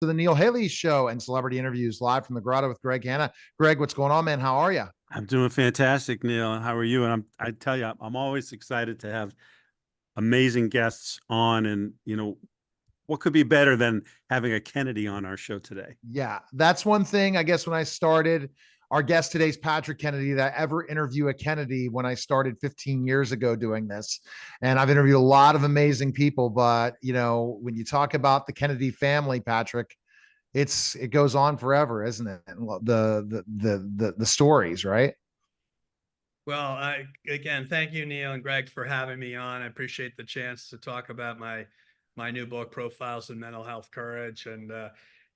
To the Neil Haley Show and celebrity interviews live from the Grotto with Greg Hanna. Greg, what's going on, man? How are you? I'm doing fantastic, Neil. How are you? And I tell you, I'm always excited to have amazing guests on. And, what could be better than having a Kennedy on our show today? Yeah, that's one thing. I guess when I started, our guest today is Patrick Kennedy. That I ever interview a Kennedy when I started 15 years ago doing this, and I've interviewed a lot of amazing people. But when you talk about the Kennedy family, Patrick, it goes on forever, isn't it? The stories, right? Well, again, thank you, Neil and Greg, for having me on. I appreciate the chance to talk about my new book, Profiles in Mental Health Courage. And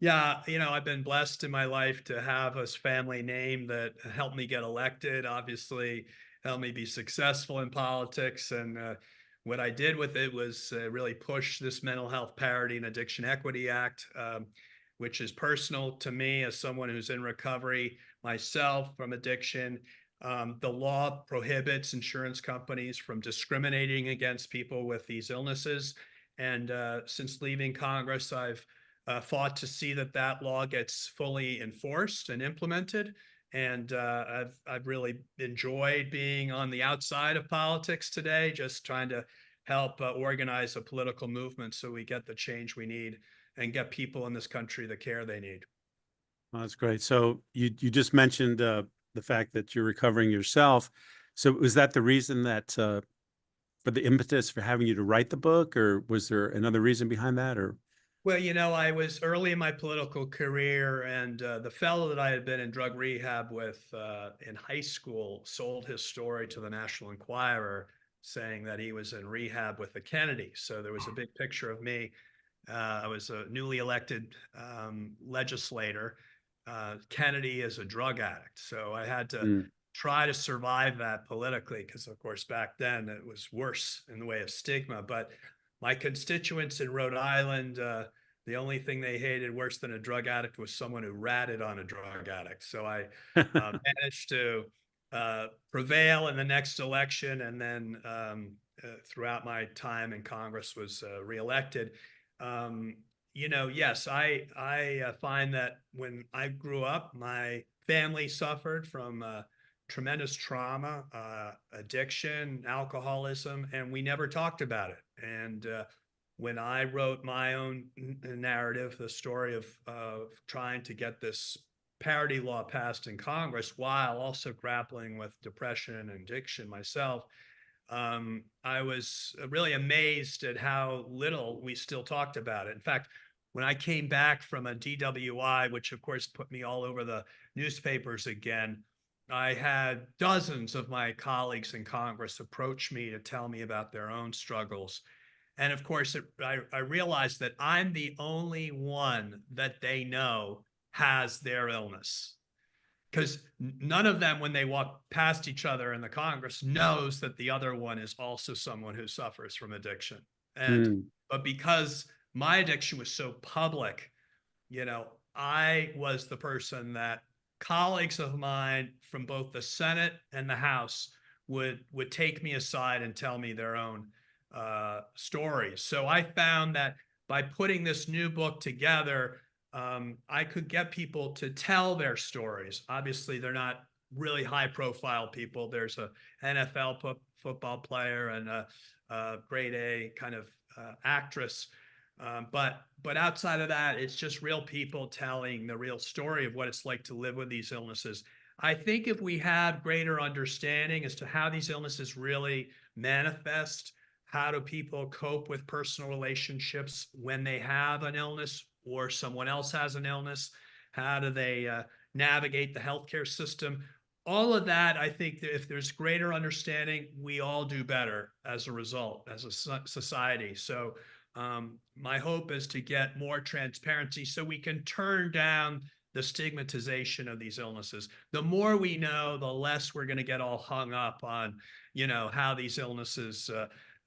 yeah, I've been blessed in my life to have a family name that helped me get elected, obviously helped me be successful in politics. And what I did with it was really push this Mental Health Parity and Addiction Equity Act, which is personal to me as someone who's in recovery myself from addiction. The law prohibits insurance companies from discriminating against people with these illnesses. And since leaving Congress, I've fought to see that law gets fully enforced and implemented. And I've really enjoyed being on the outside of politics today, just trying to help organize a political movement so we get the change we need and get people in this country the care they need. Well, that's great. So you just mentioned the fact that you're recovering yourself. So was that the reason that for the impetus for having you to write the book, or was there another reason behind that? Or Well, I was early in my political career, and the fellow that I had been in drug rehab with in high school sold his story to the National Enquirer, saying that he was in rehab with the Kennedy. So there was a big picture of me. I was a newly elected legislator. Kennedy is a drug addict. So I had to Mm, try to survive that politically, because, of course, back then it was worse in the way of stigma. But my constituents in Rhode Island, the only thing they hated worse than a drug addict was someone who ratted on a drug addict. So I managed to prevail in the next election, and then throughout my time in Congress was reelected. Yes, I find that when I grew up, my family suffered from tremendous trauma, addiction, alcoholism, and we never talked about it. And when I wrote my own narrative, the story of trying to get this parity law passed in Congress while also grappling with depression and addiction myself, I was really amazed at how little we still talked about it. In fact, when I came back from a DWI, which of course put me all over the newspapers again, I had dozens of my colleagues in Congress approach me to tell me about their own struggles. And of course, I realized that I'm the only one that they know has their illness, because none of them, when they walk past each other in the Congress, knows that the other one is also someone who suffers from addiction. And mm, but because my addiction was so public, I was the person that colleagues of mine from both the Senate and the House would take me aside and tell me their own stories. So I found that by putting this new book together, I could get people to tell their stories. Obviously, they're not really high profile people. There's a NFL football player and a grade A kind of actress. But outside of that, it's just real people telling the real story of what it's like to live with these illnesses. I think if we have greater understanding as to how these illnesses really manifest, how do people cope with personal relationships when they have an illness or someone else has an illness? How do they navigate the healthcare system? All of that, I think that if there's greater understanding, we all do better as a result, as a society. So my hope is to get more transparency so we can turn down the stigmatization of these illnesses. The more we know, the less we're going to get all hung up on, how these illnesses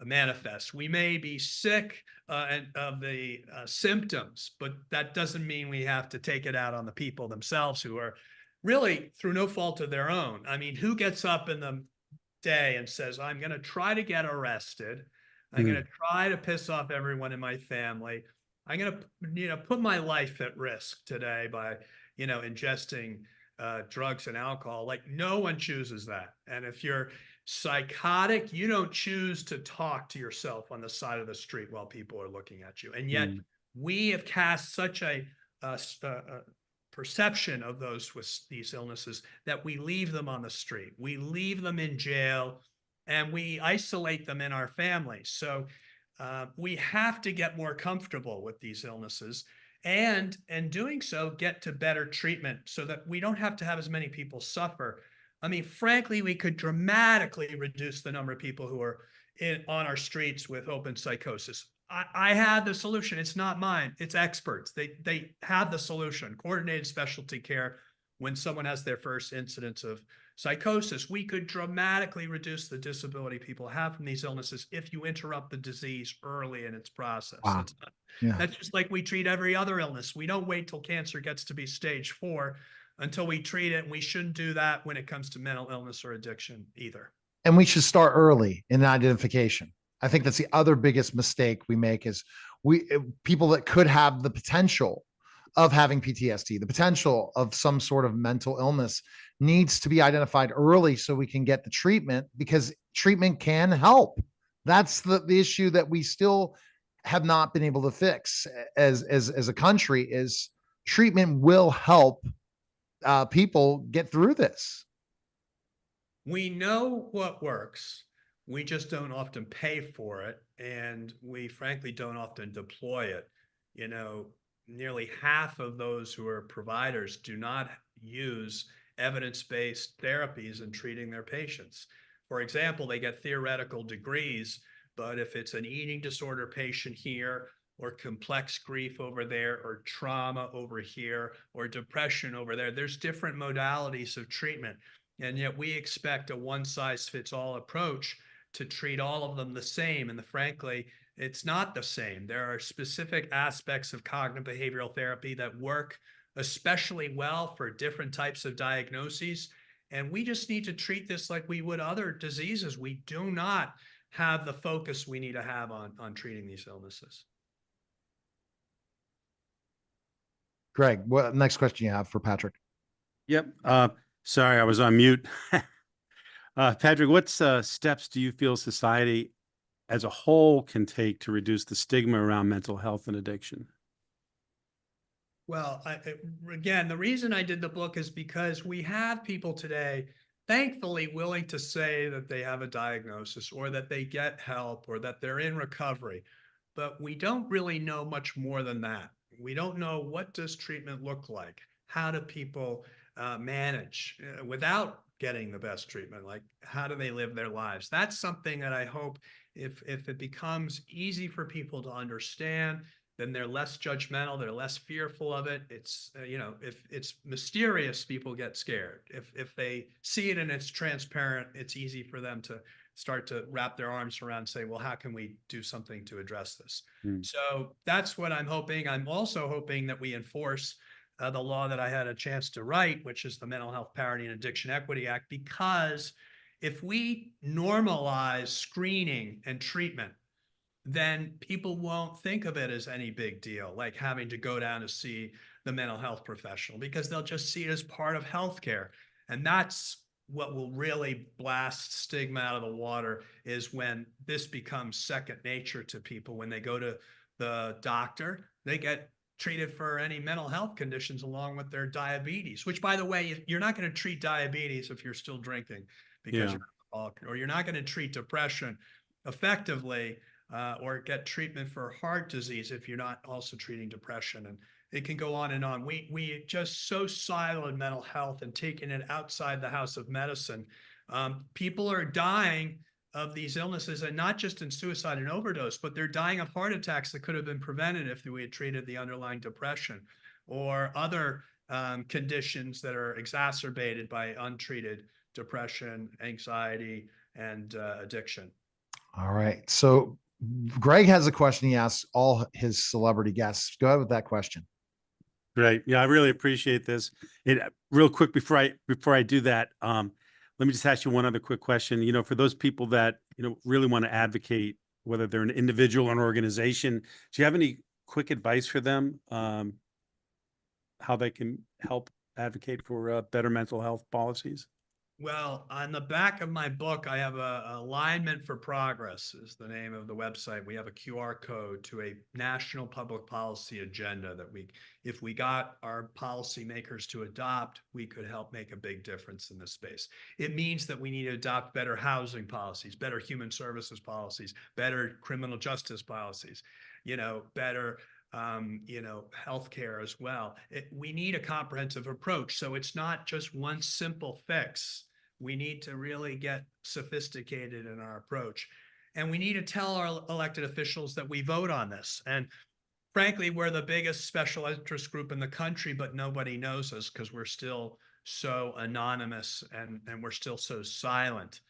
manifest. We may be sick and of the symptoms, but that doesn't mean we have to take it out on the people themselves who are really through no fault of their own. I mean, who gets up in the day and says, I'm going to try to get arrested. I'm going mm. to try to piss off everyone in my family. I'm going to, put my life at risk today by, ingesting drugs and alcohol. Like, no one chooses that. And if you're psychotic, you don't choose to talk to yourself on the side of the street while people are looking at you. And yet we have cast such a perception of those with these illnesses that we leave them on the street. We leave them in jail and we isolate them in our families. So we have to get more comfortable with these illnesses, and in doing so, get to better treatment so that we don't have to have as many people suffer. I mean, frankly, we could dramatically reduce the number of people who are on our streets with open psychosis. I have the solution. It's not mine. It's experts. They have the solution. Coordinated specialty care. When someone has their first incidence of psychosis, we could dramatically reduce the disability people have from these illnesses if you interrupt the disease early in its process. Wow. Yeah. That's just like we treat every other illness. We don't wait till cancer gets to be stage 4 until we treat it. And we shouldn't do that when it comes to mental illness or addiction either. And we should start early in identification. I think that's the other biggest mistake we make is people that could have the potential of having PTSD, the potential of some sort of mental illness needs to be identified early so we can get the treatment, because treatment can help. That's the issue that we still have not been able to fix as a country, is treatment will help people get through this. We know what works. We just don't often pay for it. And we frankly don't often deploy it. Nearly half of those who are providers do not use evidence-based therapies in treating their patients. For example, they get theoretical degrees, but if it's an eating disorder patient here, or complex grief over there, or trauma over here, or depression over there, there's different modalities of treatment. And yet we expect a one-size-fits-all approach to treat all of them the same. And frankly, it's not the same. There are specific aspects of cognitive behavioral therapy that work especially well for different types of diagnoses. And we just need to treat this like we would other diseases. We do not have the focus we need to have on treating these illnesses. Greg, what next question you have for Patrick? Yep. Sorry, I was on mute. Patrick, what steps do you feel society as a whole can take to reduce the stigma around mental health and addiction? Well, again, the reason I did the book is because we have people today, thankfully, willing to say that they have a diagnosis or that they get help or that they're in recovery. But we don't really know much more than that. We don't know, what does treatment look like? How do people manage without getting the best treatment? Like, how do they live their lives? That's something that I hope if it becomes easy for people to understand, then they're less judgmental, they're less fearful of it. It's, if it's mysterious, people get scared. If they see it and it's transparent, it's easy for them to start to wrap their arms around and say, well, how can we do something to address this? So that's what I'm hoping. I'm also hoping that we enforce the law that I had a chance to write, which is the Mental Health Parity and Addiction Equity Act, because if we normalize screening and treatment, then people won't think of it as any big deal, like having to go down to see the mental health professional, because they'll just see it as part of healthcare. And that's what will really blast stigma out of the water, is when this becomes second nature to people. When they go to the doctor, they get treated for any mental health conditions along with their diabetes, which, by the way, you're not going to treat diabetes if you're still drinking, because you're alcoholic, or you're not going to treat depression effectively or get treatment for heart disease if you're not also treating depression. And it can go on and on. We just so siloed mental health and taking it outside the house of medicine. People are dying of these illnesses, and not just in suicide and overdose, but they're dying of heart attacks that could have been prevented if we had treated the underlying depression or other conditions that are exacerbated by untreated depression, anxiety, and addiction. All right. So Greg has a question he asks all his celebrity guests. Go ahead with that question. Great. Yeah, I really appreciate this. Real quick before I do that, let me just ask you one other quick question. For those people that really want to advocate, whether they're an individual or an organization, do you have any quick advice for them, how they can help advocate for better mental health policies? Well, on the back of my book, I have a Alignment for Progress is the name of the website. We have a QR code to a national public policy agenda that if we got our policymakers to adopt, we could help make a big difference in this space. It means that we need to adopt better housing policies, better human services policies, better criminal justice policies, better healthcare as well. We need a comprehensive approach. So it's not just one simple fix. We need to really get sophisticated in our approach. And we need to tell our elected officials that we vote on this. And frankly, we're the biggest special interest group in the country, but nobody knows us because we're still so anonymous and we're still so silent.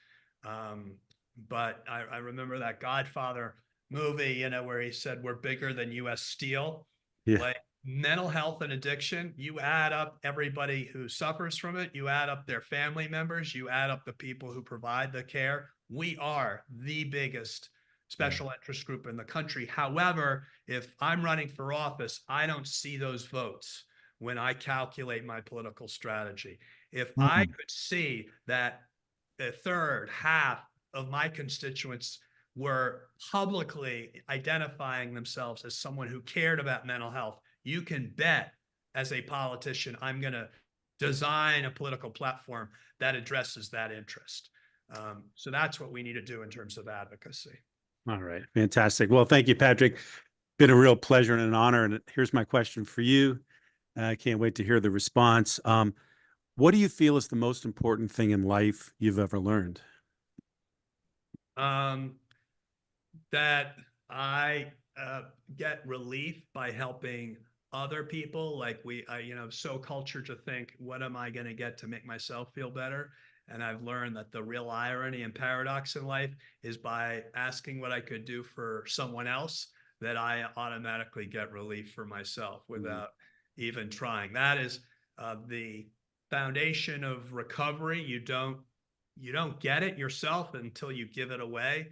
But I remember that Godfather movie, where he said, we're bigger than US Steel. Yeah. Like mental health and addiction, you add up everybody who suffers from it, you add up their family members, you add up the people who provide the care. We are the biggest special interest group in the country. However, if I'm running for office, I don't see those votes when I calculate my political strategy. If I could see that a third, half of my constituents were publicly identifying themselves as someone who cared about mental health, you can bet as a politician, I'm going to design a political platform that addresses that interest. So that's what we need to do in terms of advocacy. All right. Fantastic. Well, thank you, Patrick. Been a real pleasure and an honor. And here's my question for you. I can't wait to hear the response. What do you feel is the most important thing in life you've ever learned? That I get relief by helping other people. Like so cultured to think, what am I going to get to make myself feel better? And I've learned that the real irony and paradox in life is by asking what I could do for someone else, that I automatically get relief for myself without even trying. That is the foundation of recovery. You don't get it yourself until you give it away.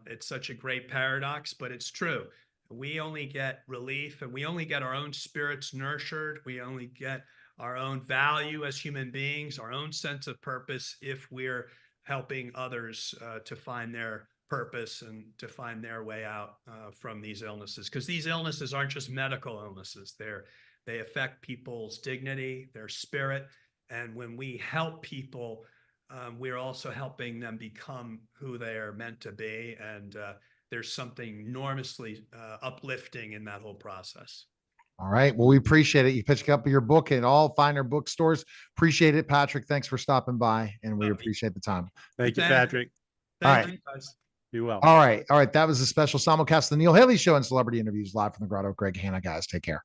It's such a great paradox, but it's true. We only get relief and we only get our own spirits nurtured. We only get our own value as human beings, our own sense of purpose, if we're helping others to find their purpose and to find their way out from these illnesses. Because these illnesses aren't just medical illnesses. They affect people's dignity, their spirit. And when we help people, we're also helping them become who they are meant to be. And there's something enormously uplifting in that whole process. All right. Well, we appreciate it. You pick up your book at all finer bookstores. Appreciate it, Patrick. Thanks for stopping by, and we appreciate the time. Thank you, Patrick. Thank you, guys. Be well. All right. That was a special simulcast of the Neil Haley Show and Celebrity Interviews live from the Grotto. Greg, Hanna, guys. Take care.